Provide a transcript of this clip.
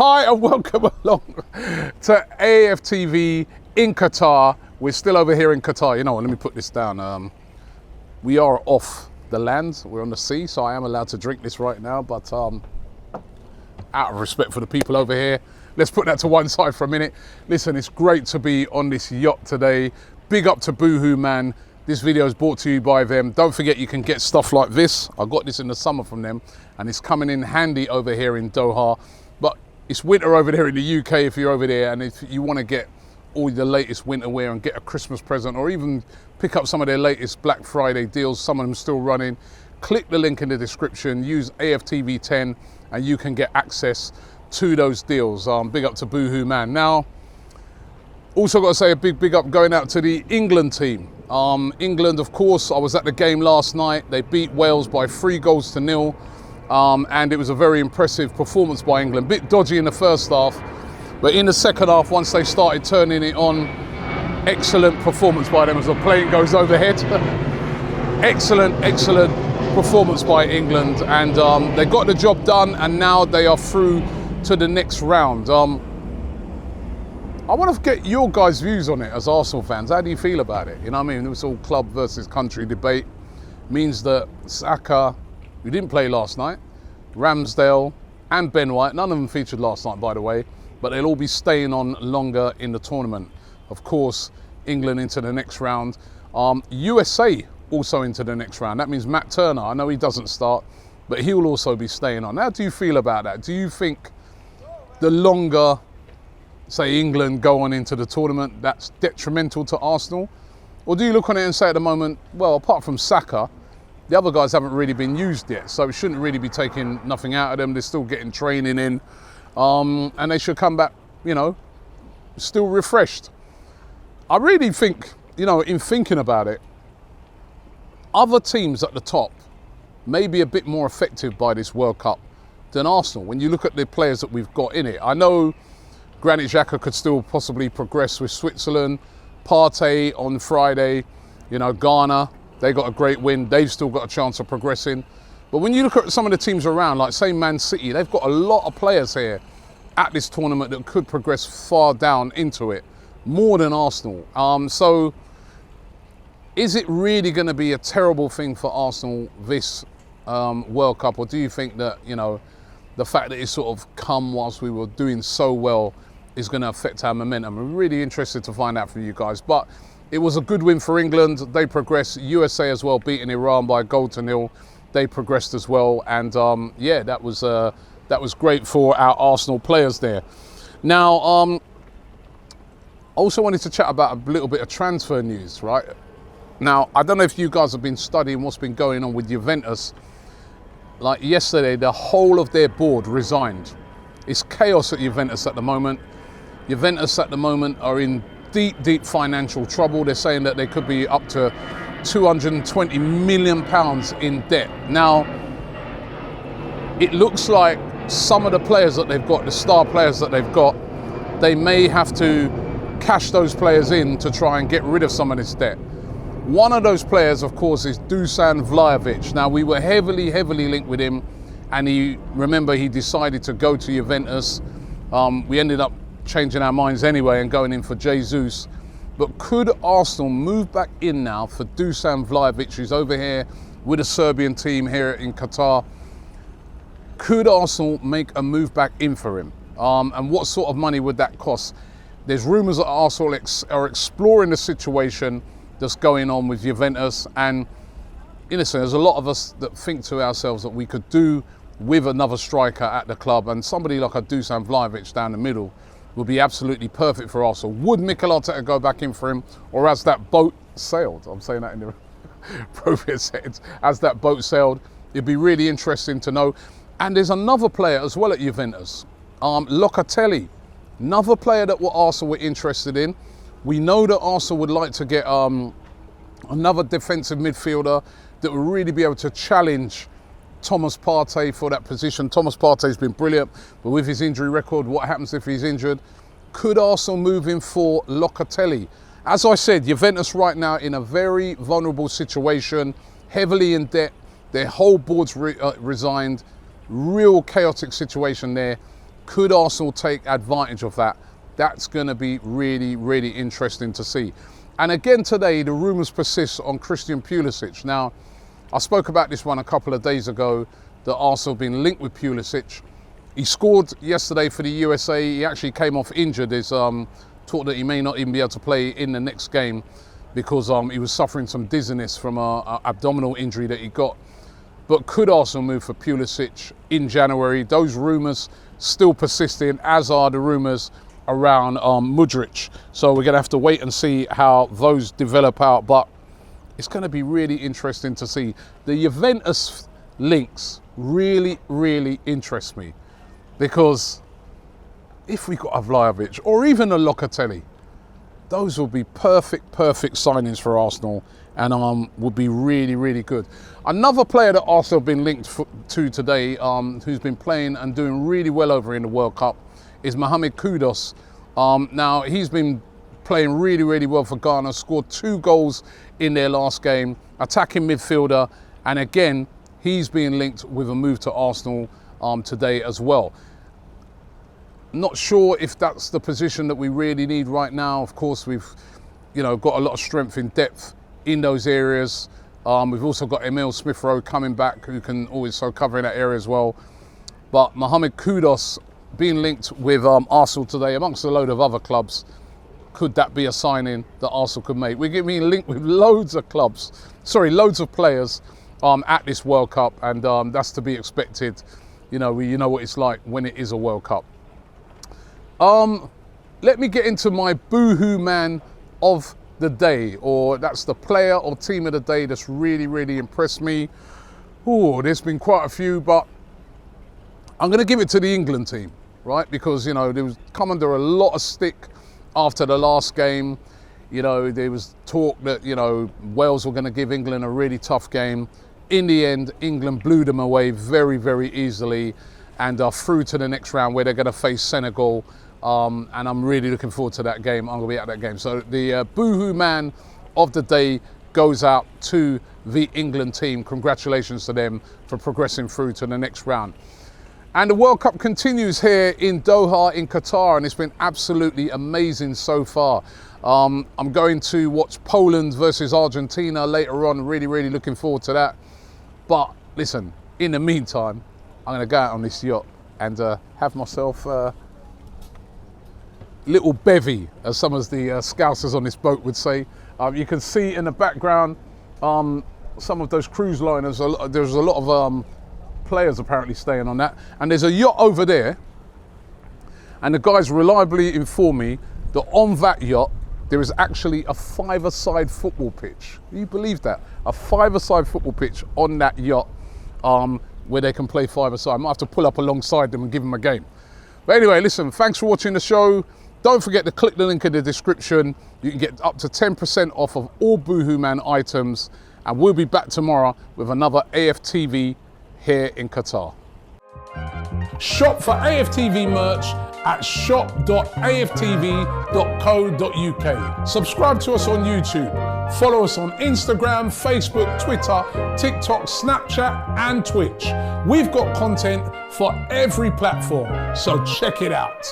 Hi and welcome along to AFTV in Qatar. We're still over here in Qatar. You know what, let me put this down. We are off the land, we're on the sea, so I am allowed to drink this right now, but out of respect for the people over here, let's put that to one side for a minute. Listen, it's great to be on this yacht today. Big up to Boohoo Man. This video is brought to you by them. Don't forget you can get stuff like this. I got this in the summer from them and it's coming in handy over here in Doha. But it's winter over there in the UK if you're over there, and if you want to get all the latest winter wear and get a Christmas present, or even pick up some of their latest Black Friday deals, some of them still running, click the link in the description, use AFTV 10 and you can get access to those deals. Big up to Boohoo Man. Now, also got to say a big up going out to the England team. England, of course, I was at the game last night. They beat Wales by 3-0. And it was a very impressive performance by England. Bit dodgy in the first half, but in the second half, once they started turning it on, excellent performance by them as the plane goes overhead. excellent performance by England, and they got the job done, and now they are through to the next round. I want to get your guys' views on it as Arsenal fans. How do you feel about it? You know what I mean? It was all club versus country debate. Means that Saka, who didn't play last night, Ramsdale and Ben White, none of them featured last night, by the way, but they'll all be staying on longer in the tournament. Of course, England into the next round. USA also into the next round. That means Matt Turner, I know he doesn't start, but he'll also be staying on. How do you feel about that? Do you think the longer, say, England go on into the tournament, that's detrimental to Arsenal? Or do you look on it and say at the moment, well, apart from Saka, the other guys haven't really been used yet, so it shouldn't really be taking nothing out of them. They're still getting training in, and they should come back, you know, still refreshed. I really think, you know, in thinking about it, other teams at the top may be a bit more effective by this World Cup than Arsenal when you look at the players that we've got in it. I know Granit Xhaka could still possibly progress with Switzerland, Partey on Friday, you know, Ghana, they got a great win. They've still got a chance of progressing. But when you look at some of the teams around, like say Man City, they've got a lot of players here at this tournament that could progress far down into it, more than Arsenal. So is it really going to be a terrible thing for Arsenal this World Cup? Or do you think that, you know, the fact that it's sort of come whilst we were doing so well is going to affect our momentum? I'm really interested to find out from you guys. But it was a good win for England. They progressed. USA as well, beating Iran by 1-0. They progressed as well. And yeah, that was great for our Arsenal players there. Now, I also wanted to chat about a little bit of transfer news, right? Now, I don't know if you guys have been studying what's been going on with Juventus. Like yesterday, the whole of their board resigned. It's chaos at Juventus at the moment. Juventus at the moment are in deep financial trouble. They're saying that they could be up to £220 million in debt. Now, it looks like some of the players that they've got, the star players that they've got, they may have to cash those players in to try and get rid of some of this debt. One of those players, of course, is Dusan Vlahovic. Now, we were heavily linked with him, and he decided to go to Juventus. We ended up changing our minds anyway and going in for Jesus. But could Arsenal move back in now for Dusan Vlahovic, who's over here with a Serbian team here in Qatar? Could Arsenal make a move back in for him? And what sort of money would that cost? There's rumours that Arsenal are exploring the situation that's going on with Juventus, and innocent, there's a lot of us that think to ourselves that we could do with another striker at the club, and somebody like a Dusan Vlahovic down the middle would be absolutely perfect for Arsenal. Would Mikel Arteta go back in for him, or has that boat sailed? I'm saying that in the appropriate sentence. As that boat sailed, it'd be really interesting to know. And there's another player as well at Juventus, Locatelli, another player that Arsenal were interested in. We know that Arsenal would like to get another defensive midfielder that will really be able to challenge Thomas Partey for that position. Thomas Partey's been brilliant, but with his injury record, what happens if he's injured? Could Arsenal move in for Locatelli? As I said, Juventus right now in a very vulnerable situation, heavily in debt. Their whole board's resigned. Real chaotic situation there. Could Arsenal take advantage of that? That's going to be really, really interesting to see. And again today, the rumours persist on Christian Pulisic. Now, I spoke about this one a couple of days ago, that Arsenal have been linked with Pulisic. He scored yesterday for the USA. He actually came off injured. There's talk that he may not even be able to play in the next game because he was suffering some dizziness from an abdominal injury that he got. But could Arsenal move for Pulisic in January? Those rumours still persisting, as are the rumours around Mudryk. So we're going to have to wait and see how those develop out. But it's going to be really interesting to see. The Juventus links really, really interest me, because if we got a Vlahovic or even a Locatelli, those will be perfect signings for Arsenal, and would be really, really good. Another player that Arsenal have been linked to today, who's been playing and doing really well over in the World Cup, is Mohamed Kudus. Now, he's been playing really, really well for Ghana, scored 2 goals in their last game, attacking midfielder, and again, he's being linked with a move to Arsenal today as well. Not sure if that's the position that we really need right now. Of course, we've got a lot of strength in depth in those areas. We've also got Emil Smith-Rowe coming back, who can always cover in that area as well. But Mohamed Kudus being linked with Arsenal today, amongst a load of other clubs. Could that be a signing that Arsenal could make? We're being linked with loads of players at this World Cup, and that's to be expected. You know what it's like when it is a World Cup. Let me get into my boohoo man of the day, or that's the player or team of the day that's really, really impressed me. Oh, there's been quite a few, but I'm going to give it to the England team, right? Because, they was come under a lot of stick after the last game. There was talk that, Wales were going to give England a really tough game. In the end, England blew them away very, very easily, and are through to the next round where they're going to face Senegal. And I'm really looking forward to that game. I'm going to be at that game. So the boohoo man of the day goes out to the England team. Congratulations to them for progressing through to the next round. And the World Cup continues here in Doha in Qatar, and it's been absolutely amazing so far. I'm going to watch Poland versus Argentina later on. Really, really looking forward to that. But listen, in the meantime, I'm going to go out on this yacht and have myself little bevy, as some of the scousers on this boat would say. You can see in the background some of those cruise liners. There's a lot of players apparently staying on that, and there's a yacht over there, and the guys reliably inform me that on that yacht there is actually a 5-a-side football pitch. Can you believe that? A 5-a-side football pitch on that yacht, where they can play 5-a-side. I might have to pull up alongside them and give them a game. But anyway, listen, thanks for watching the show. Don't forget to click the link in the description. You can get up to 10% off of all Boohoo Man items. And we'll be back tomorrow with another AFTV here in Qatar. Shop for AFTV merch at shop.aftv.co.uk. Subscribe to us on YouTube. Follow us on Instagram, Facebook, Twitter, TikTok, Snapchat, and Twitch. We've got content for every platform, so check it out.